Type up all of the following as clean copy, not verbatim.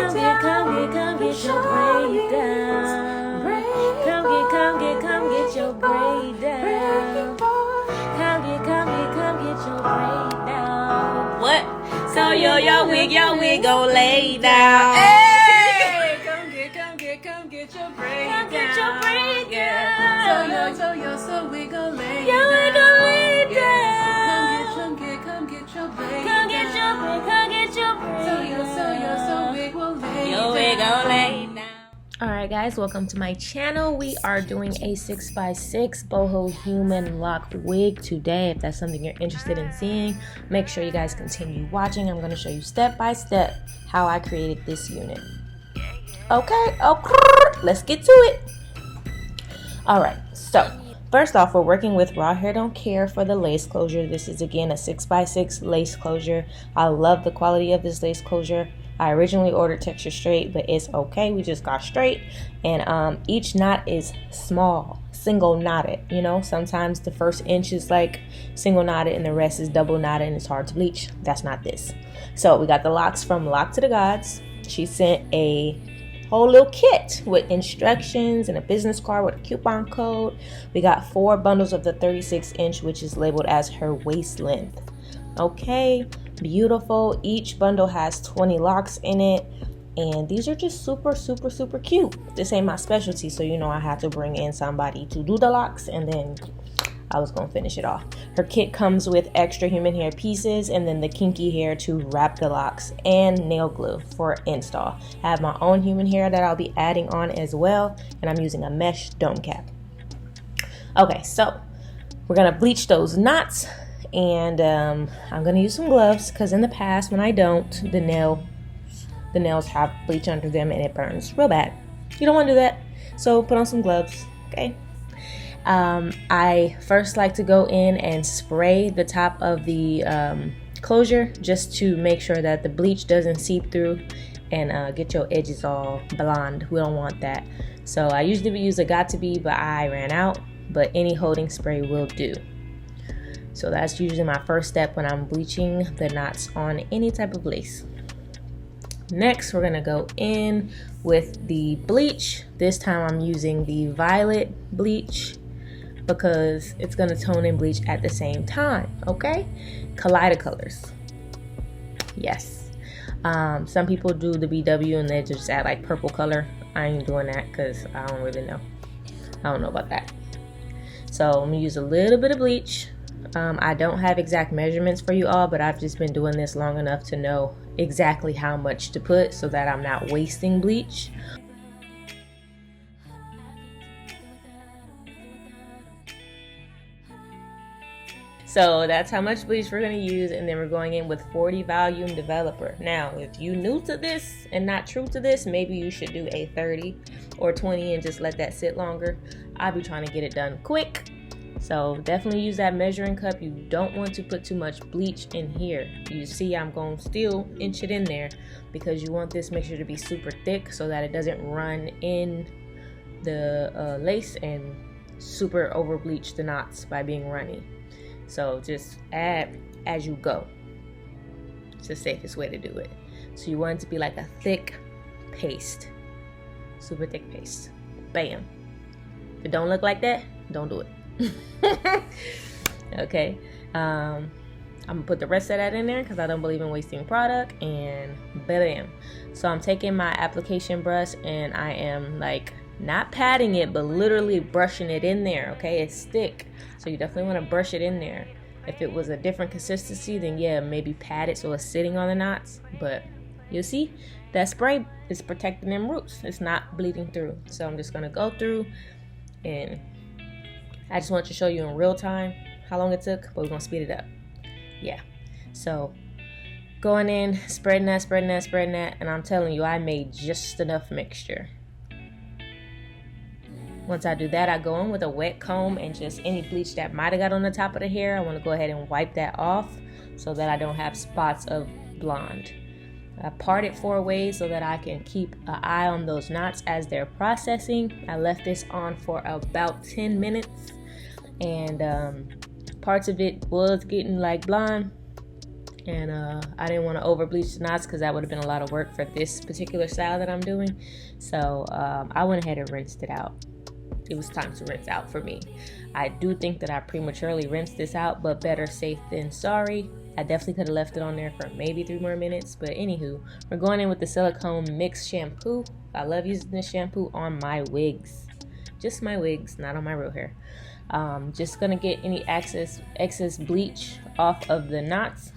Come get your braid down. Come get your braid down. Come get your braid down. What? So your wig gon' lay down. Hey, come get your braid down. Get your braid down. Yeah. So we gon' lay down. Come get your braid down. Come get your braid. So we gon' lay Your wig gon' lay down. Alright guys, welcome to my channel. We are doing a 6x6 boho human lock wig today. If that's something you're interested in seeing, make sure you guys continue watching. I'm going to show you step by step how I created this unit. Okay, let's get to it. Alright, so first off, we're working with Raw Hair Don't Care for the lace closure. This is again a 6x6 lace closure. I love the quality of this lace closure. I originally ordered texture straight, but it's okay. We just got straight, and each knot is small, single knotted. You know, sometimes the first inch is like single knotted and the rest is double knotted and it's hard to bleach. That's not this. So we got the locks from Lock to the Gods. She sent a whole little kit with instructions and a business card with a coupon code. We got 4 bundles of the 36-inch, which is labeled as her waist length. Okay, beautiful. Each bundle has 20 locks in it, and these are just super cute. This ain't my specialty, so you know I had to bring in somebody to do the locks, and then I was gonna finish it off. Her kit comes with extra human hair pieces and then the kinky hair to wrap the locks and nail glue for install. I have my own human hair that I'll be adding on as well, and I'm using a mesh dome cap. Okay, so we're gonna bleach those knots, and I'm gonna use some gloves because in the past when I don't, the nails have bleach under them and it burns real bad. You don't want to do that, so put on some gloves. Okay. I first like to go in and spray the top of the closure just to make sure that the bleach doesn't seep through and get your edges all blonde. We don't want that. So I usually use a Got2b, but I ran out, but any holding spray will do. So that's usually my first step when I'm bleaching the knots on any type of lace. Next, we're gonna go in with the bleach. This time I'm using the violet bleach because it's gonna tone and bleach at the same time, okay? Kaleidocolors. Yes. Some people do the BW and they just add like purple color. I ain't doing that because I don't really know. I don't know about that. So I'm gonna use a little bit of bleach. I don't have exact measurements for you all, but I've just been doing this long enough to know exactly how much to put so that I'm not wasting bleach. So that's how much bleach we're going to use, and then we're going in with 40 volume developer. Now, if you're new to this and not true to this, maybe you should do a 30 or 20 and just let that sit longer. I'll be trying to get it done quick. So definitely use that measuring cup. You don't want to put too much bleach in here. You see I'm going to still inch it in there because you want this mixture to be super thick so that it doesn't run in the lace and super over bleach the knots by being runny. So just add as you go. It's the safest way to do it. So you want it to be like a thick paste, super thick paste. Bam. If it don't look like that, don't do it. Okay, I'm gonna put the rest of that in there because I don't believe in wasting product, and bam. So I'm taking my application brush and I am like not patting it but literally brushing it in there. Okay, it's thick, so you definitely want to brush it in there. If it was a different consistency, then yeah, maybe pat it so it's sitting on the knots, but you'll see that spray is protecting them roots. It's not bleeding through. So I'm just gonna go through, and I just want to show you in real time how long it took, but we're gonna speed it up. Yeah, so going in, spreading that, and I'm telling you, I made just enough mixture. Once I do that, I go in with a wet comb and just any bleach that might have got on the top of the hair, I want to go ahead and wipe that off so that I don't have spots of blonde. I part it 4 ways so that I can keep an eye on those knots as they're processing. I left this on for about 10 minutes, and parts of it was getting like blonde, and I didn't want to over bleach the knots because that would have been a lot of work for this particular style that I'm doing. So I went ahead and rinsed it out. It was time to rinse out for me. I do think that I prematurely rinsed this out, but better safe than sorry. I definitely could have left it on there for maybe 3 more minutes, but anywho, we're going in with the silicone mix shampoo. I love using this shampoo on my wigs, just my wigs, not on my real hair. Just gonna get any excess bleach off of the knots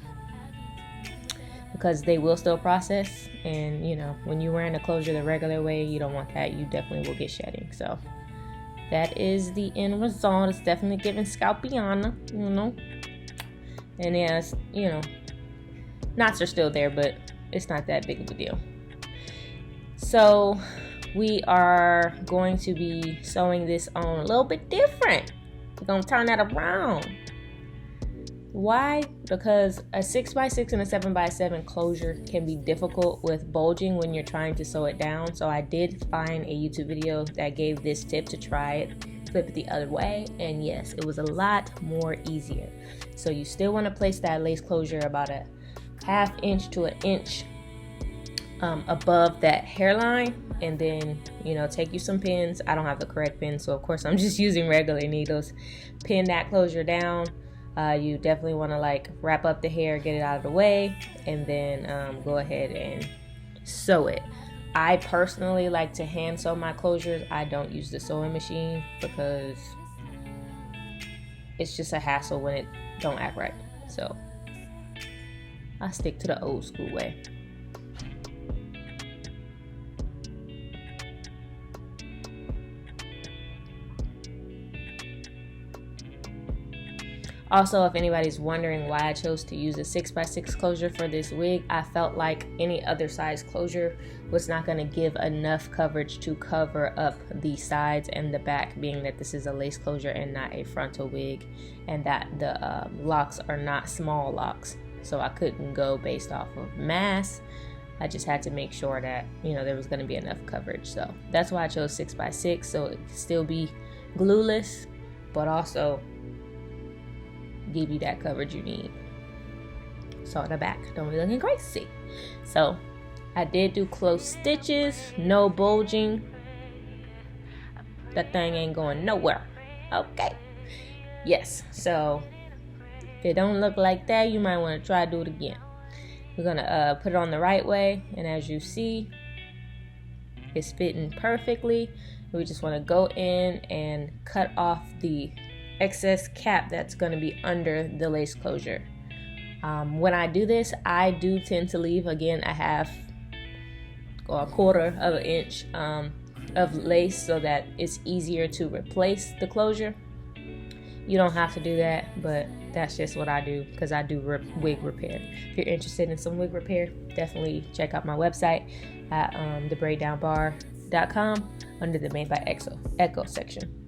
because they will still process, and you know, when you're wearing a closure the regular way, you don't want that. You definitely will get shedding. So that is the end result. It's definitely giving Scalpiana, you know. And yes, you know, knots are still there, but it's not that big of a deal. So we are going to be sewing this on a little bit different. We're going to turn that around. Why? Because a 6x6 and a 7x7 closure can be difficult with bulging when you're trying to sew it down. So I did find a YouTube video that gave this tip to try it. Flip it the other way, and yes, it was a lot more easier. So you still want to place that lace closure about a 1/2 inch to 1 inch above that hairline, and then, you know, take you some pins. I don't have the correct pin, so of course I'm just using regular needles. Pin that closure down. You definitely want to like wrap up the hair, get it out of the way, and then go ahead and sew it. I personally like to hand sew my closures. I don't use the sewing machine because it's just a hassle when it don't act right. So I stick to the old school way. Also, if anybody's wondering why I chose to use a 6x6 closure for this wig, I felt like any other size closure was not going to give enough coverage to cover up the sides and the back, being that this is a lace closure and not a frontal wig, and that the locks are not small locks. So I couldn't go based off of mass. I just had to make sure that, you know, there was going to be enough coverage. So that's why I chose 6x6, so it could still be glueless, but also give you that coverage you need. So the back don't be looking crazy. So I did do close stitches, no bulging. That thing ain't going nowhere. Okay. Yes. So if it don't look like that, you might want to try to do it again. We're gonna put it on the right way, and as you see, it's fitting perfectly. We just want to go in and cut off the excess cap that's going to be under the lace closure. When I do this, I do tend to leave again a 1/2 or 1/4 of an inch of lace so that it's easier to replace the closure. You don't have to do that, but that's just what I do because I do wig repair. If you're interested in some wig repair, definitely check out my website at TheBraiddownbar.com under the MadebyEcho section.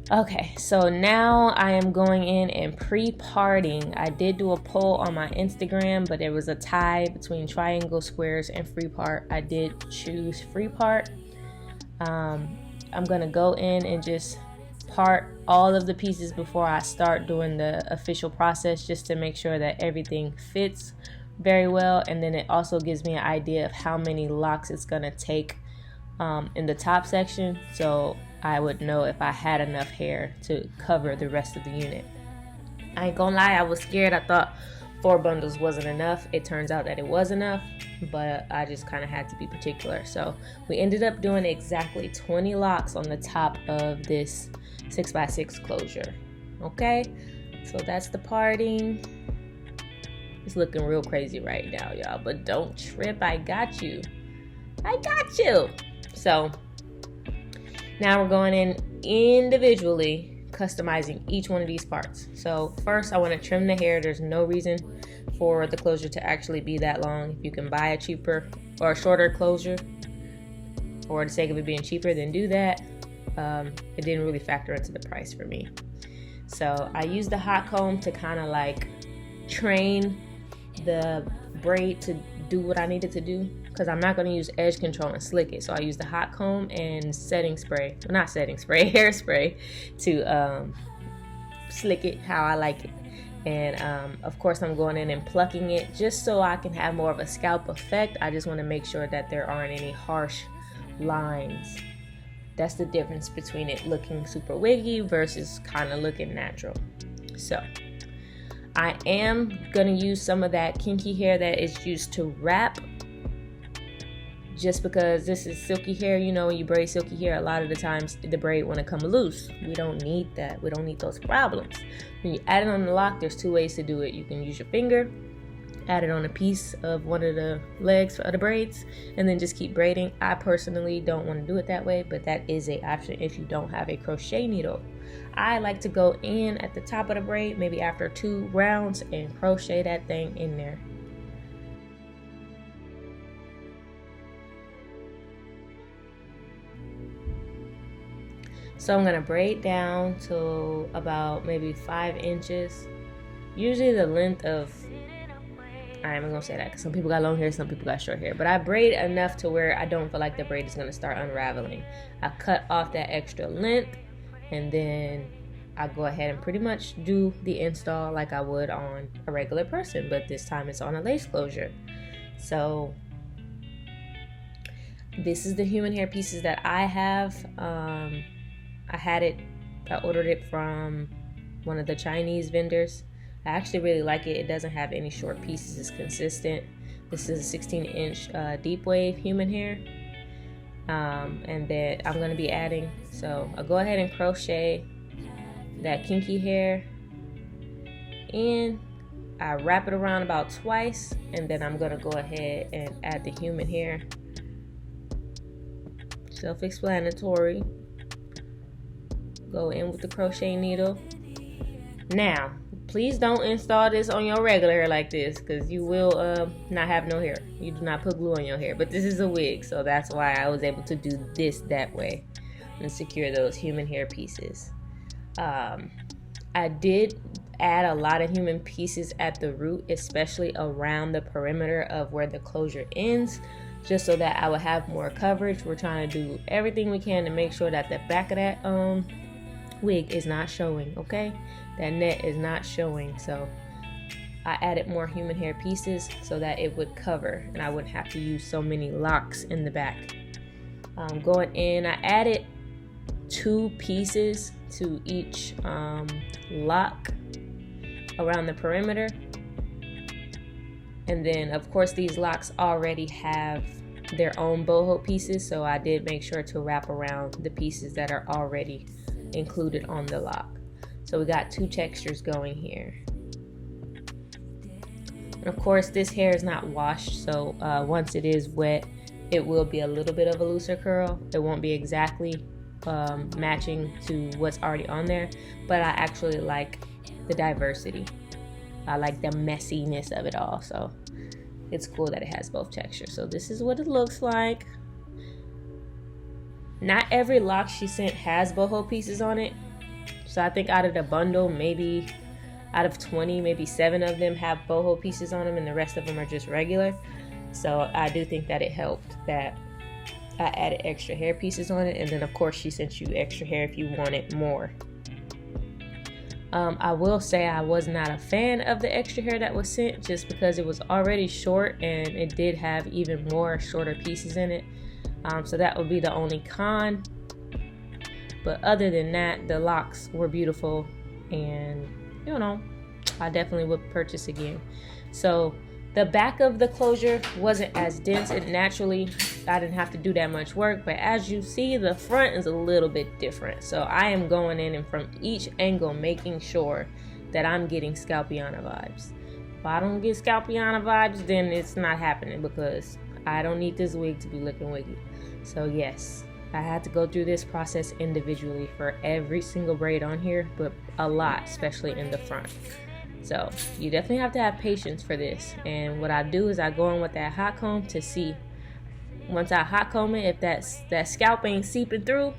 Okay, so now I am going in and pre-parting. I did do a poll on my Instagram, but there was a tie between triangle, squares, and free part. I did choose free part. I'm gonna go in and just part all of the pieces before I start doing the official process, just to make sure that everything fits very well, and then it also gives me an idea of how many locks it's gonna take in the top section, so I would know if I had enough hair to cover the rest of the unit. I ain't gonna lie, I was scared. I thought 4 bundles wasn't enough. It turns out that it was enough, but I just kind of had to be particular. So we ended up doing exactly 20 locks on the top of this 6x6 closure. Okay, so that's the parting. It's looking real crazy right now, y'all, but don't trip. I got you. I got you. So now we're going in individually, customizing each one of these parts. So first I want to trim the hair. There's no reason for the closure to actually be that long. If you can buy a cheaper or a shorter closure for the sake of it being cheaper, then do that. It didn't really factor into the price for me. So I used the hot comb to kind of like train the braid to do what I needed to do, because I'm not going to use edge control and slick it. So I used the hot comb and setting spray, well, not setting spray, hairspray, to slick it how I like it. And of course I'm going in and plucking it just so I can have more of a scalp effect. I just want to make sure that there aren't any harsh lines. That's the difference between it looking super wiggy versus kind of looking natural. So I am gonna use some of that kinky hair that is used to wrap, just because this is silky hair. You know, when you braid silky hair, a lot of the times the braid want to come loose. We don't need that. We don't need those problems. When you add it on the lock, there's two ways to do it. You can use your finger, add it on a piece of one of the legs for the braids, and then just keep braiding. I personally don't want to do it that way, but that is an option if you don't have a crochet needle. I like to go in at the top of the braid, maybe after 2 rounds, and crochet that thing in there. So I'm gonna braid down to about maybe 5 inches. Usually the length of, I'm gonna say that because some people got long hair, some people got short hair, but I braid enough to where I don't feel like the braid is gonna start unraveling. I cut off that extra length, and then I go ahead and pretty much do the install like I would on a regular person, but this time it's on a lace closure. So this is the human hair pieces that I have. I ordered it from one of the Chinese vendors. I actually really like it. It doesn't have any short pieces. It's consistent. This is a 16-inch deep wave human hair. And then I'm going to be adding, so I'll go ahead and crochet that kinky hair in. I wrap it around about twice, and then I'm going to go ahead and add the human hair. Self-explanatory. Go in with the crochet needle. Now, please don't install this on your regular hair like this, because you will not have no hair. You do not put glue on your hair, but this is a wig, so that's why I was able to do this that way and secure those human hair pieces. I did add a lot of human pieces at the root, especially around the perimeter of where the closure ends, just so that I would have more coverage. We're trying to do everything we can to make sure that the back of that wig is not showing, okay? That net is not showing, so I added more human hair pieces so that it would cover and I wouldn't have to use so many locks in the back. Going in, I added 2 pieces to each lock around the perimeter, and then of course these locks already have their own boho pieces, so I did make sure to wrap around the pieces that are already included on the lock. So we got 2 textures going here. And of course this hair is not washed, so once it is wet it will be a little bit of a looser curl. It won't be exactly matching to what's already on there, but I actually like the diversity. I like the messiness of it all, so it's cool that it has both textures. So this is what it looks like. Not every lock she sent has boho pieces on it, so I think out of the bundle, maybe out of 20, maybe 7 of them have boho pieces on them, and the rest of them are just regular. So I do think that it helped that I added extra hair pieces on it, and then of course she sent you extra hair if you wanted more. I will say I was not a fan of the extra hair that was sent, just because it was already short and it did have even more shorter pieces in it. So that would be the only con. But other than that, the locks were beautiful, and you know, I definitely would purchase again. So the back of the closure wasn't as dense. It naturally, I didn't have to do that much work, but as you see, the front is a little bit different. So I am going in and from each angle making sure that I'm getting Scalpiana vibes. If I don't get Scalpiana vibes, then it's not happening, because I don't need this wig to be looking wiggy. So yes, I had to go through this process individually for every single braid on here, but a lot, especially in the front. So you definitely have to have patience for this. And what I do is I go in with that hot comb to see, once I hot comb it, if that scalp ain't seeping through,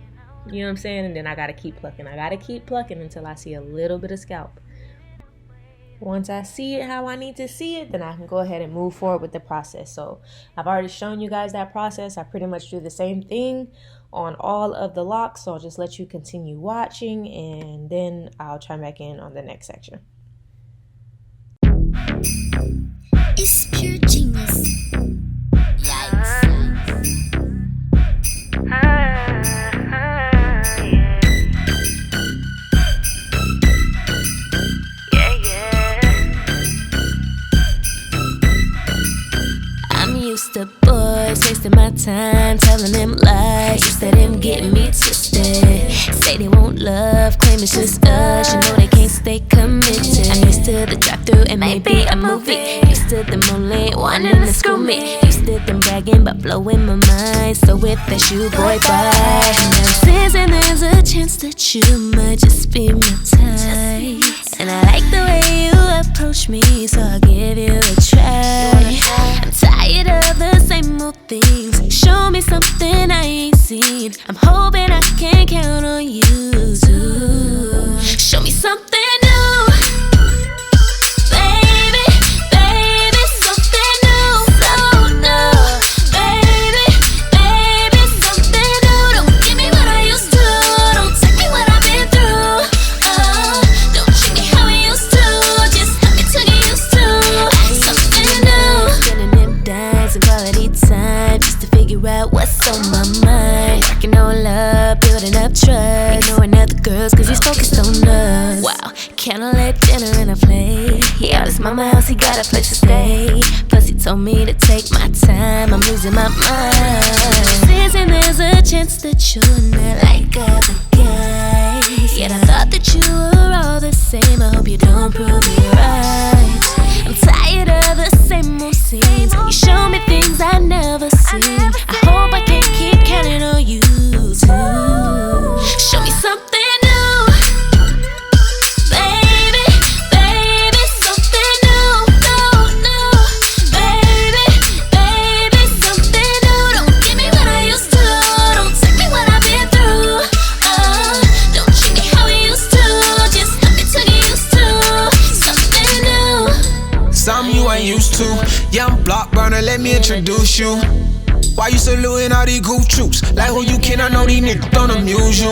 you know what I'm saying? And then I gotta keep plucking. I gotta keep plucking until I see a little bit of scalp. Once I see it how I need to see it, then I can go ahead and move forward with the process. So I've already shown you guys that process. I pretty much do the same thing on all of the locks. So I'll just let you continue watching, and then I'll chime back in on the next section. It's pure genius. Yikes. I'm used to boys wasting my time telling them lies, used to them getting me twisted. Say they won't love, claim it's just us. You know they can't stay committed. I'm used to the drive-thru and maybe a movie. Used to them only wanting to screw me. Used to them bragging but blowing my mind. So if that's you, boy, bye. Now since and there's a chance that you might just be my type. And I like the way you approach me, so I'll give you a try. I'm tired of the same old things. Show me something I ain't seen. I'm hoping I can count on you too. Show me something new, baby, baby, something new, so new, baby, baby, something new. Don't give me what I used to, don't take me what I've been through. Don't treat me how we used to, just let me to get used to something new. Spending them dimes and quality time just to figure out what's on my mind. Working on love, building up trust, ignoring other girls cause he's focused on us. Wow, candlelit dinner and a plate. Yeah, this mama house, he got a place to stay. Plus he told me to take my time, I'm losing my mind. Since and there's a chance that you're not like other guys. Yet I thought that you were all the same, I hope you don't prove me right. I'm tired of the same old scenes. You show me things I never seen. I hope I can keep counting on you too. Show me something new, baby, baby, something new, new, baby, baby, something new. Don't give me what I used to, don't take me what I've been through. Don't treat me how we used to, just let me to get used to something new. Something you ain't used to. Young block burner, let me introduce you. Why you saluting all these goof troops? Like who you can, I know these niggas don't amuse you.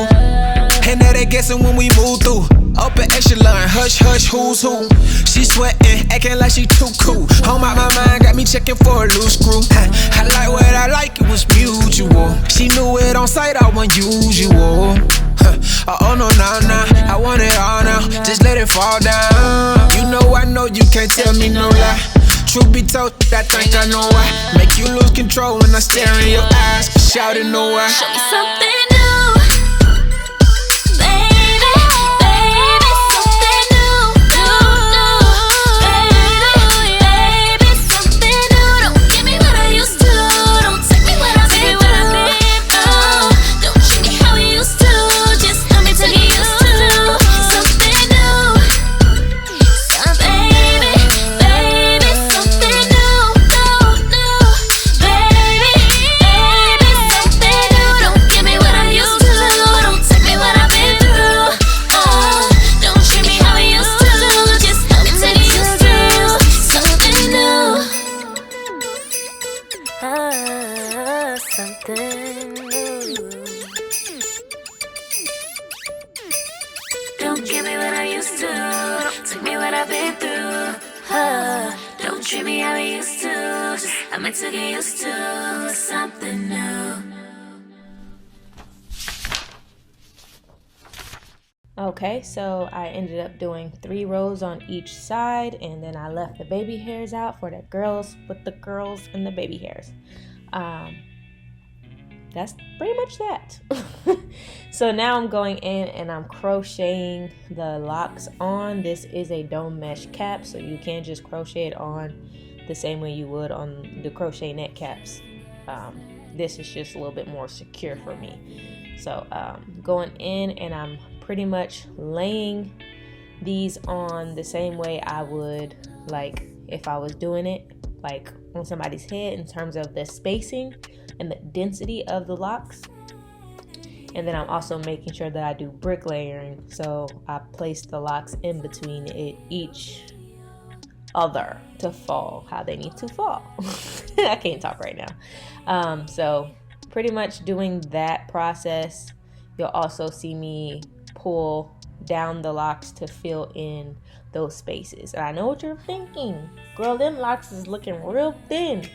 And now they guessing when we move through. Upper echelon, hush, hush, who's who? She sweating, acting like she too cool. Home out my mind, got me checking for a loose screw. I like what I like, it was mutual. She knew it on sight, I wasn't usual. Oh no, nah, I want it all now. Just let it fall down. You know you can't tell me no lie. Truth be told, I think I know why. Make you lose control when I stare in your eyes. Shouting no why. Show me something new, baby, baby, something new, baby, baby, something new. Don't give me what I used to, don't take me what I've been through. Don't treat me how we used to, just let me to get used to something new, baby, baby, something new, baby, baby, something new. Don't give me what I used to, don't take me what I've been through. Don't treat me how we used to, just let me to get used to something new. Something new. Don't give me what I used to, don't take me what I've been through. Don't treat me how we used to, just I'm meant to get used to something new. Okay, so I ended up doing 3 rows on each side, and then I left the baby hairs out for the girls with the girls and the baby hairs. That's pretty much that. So now I'm going in and I'm crocheting the locks on. This is a dome mesh cap, so you can just crochet it on the same way you would on the crochet net caps. This is just a little bit more secure for me. So going in and I'm pretty much laying these on the same way I would like if I was doing it like on somebody's head in terms of the spacing and the density of the locks. And then I'm also making sure that I do bricklayering, so I place the locks in between each other to fall how they need to fall. I can't talk right now. So pretty much doing that process. You'll also see me pull down the locks to fill in those spaces. And I know what you're thinking. Girl, them locks is looking real thin.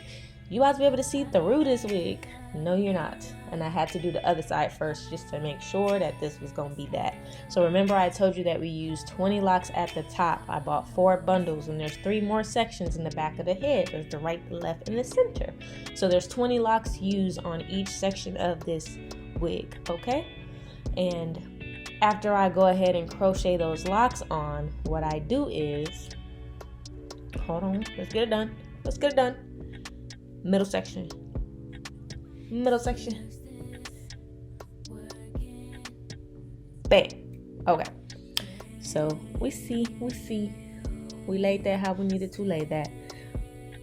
You about to be able to see through this wig. No, you're not. And I had to do the other side first just to make sure that this was going to be that. So remember I told you that we used 20 locks at the top. I bought 4 bundles and there's 3 more sections in the back of the head. There's the right, the left, and the center. So there's 20 locks used on each section of this wig, okay? And after I go ahead and crochet those locks on, what I do is, hold on, let's get it done. Let's get it done. Middle section. Middle section. Bam. Okay. So we laid that how we needed to lay that.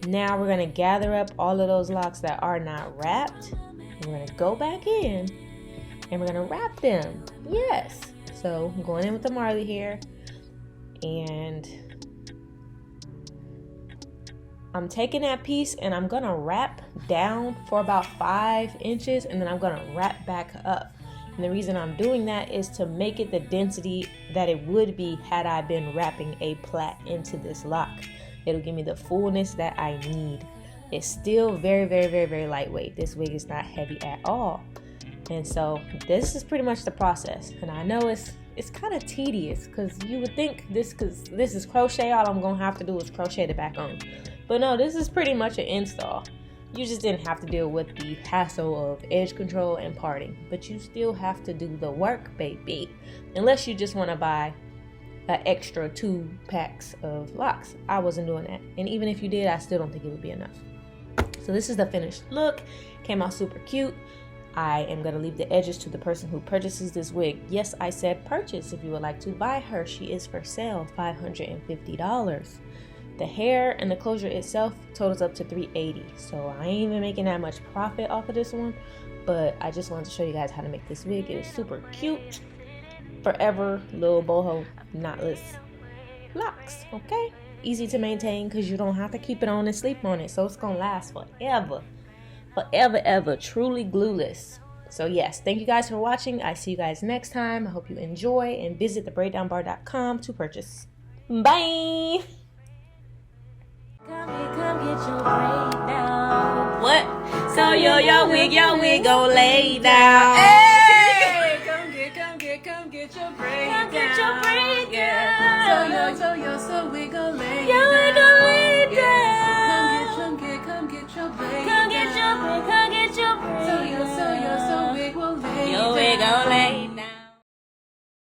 Now we're gonna gather up all of those locks that are not wrapped. We're gonna go back in and we're gonna wrap them. Yes. So I'm going in with the Marley here, and I'm taking that piece and I'm gonna wrap down for about 5 inches, and then I'm gonna wrap back up. And the reason I'm doing that is to make it the density that it would be had I been wrapping a plait into this lock. It'll give me the fullness that I need. It's still very, very, very, very lightweight. This wig is not heavy at all. And so this is pretty much the process. And I know it's kind of tedious, because you would think this is crochet, all I'm gonna have to do is crochet it back on. But no, this is pretty much an install. You just didn't have to deal with the hassle of edge control and parting, but you still have to do the work, baby. Unless you just want to buy an extra 2 packs of locks. I wasn't doing that. And even if you did, I still don't think it would be enough. So this is the finished look. Came out super cute. I am going to leave the edges to the person who purchases this wig. Yes, I said purchase. If you would like to buy her, she is for sale, $550. The hair and the closure itself totals up to $380. So I ain't even making that much profit off of this one, but I just wanted to show you guys how to make this wig. It is super cute. Forever little boho knotless locks, okay? Easy to maintain because you don't have to keep it on and sleep on it. So it's going to last forever. Forever, ever. Truly glueless. So yes, thank you guys for watching. I see you guys next time. I hope you enjoy, and visit TheBraiddownbar.com to purchase. Bye! Come get your braid down. What? So your wig gon' lay down. Hey, come get your braid Come get your braid down. down. So we gon' lay Your wig gon' lay down. down. Come get your braid Come get your braid, come get your braid. So wig will lay Your wig gon' lay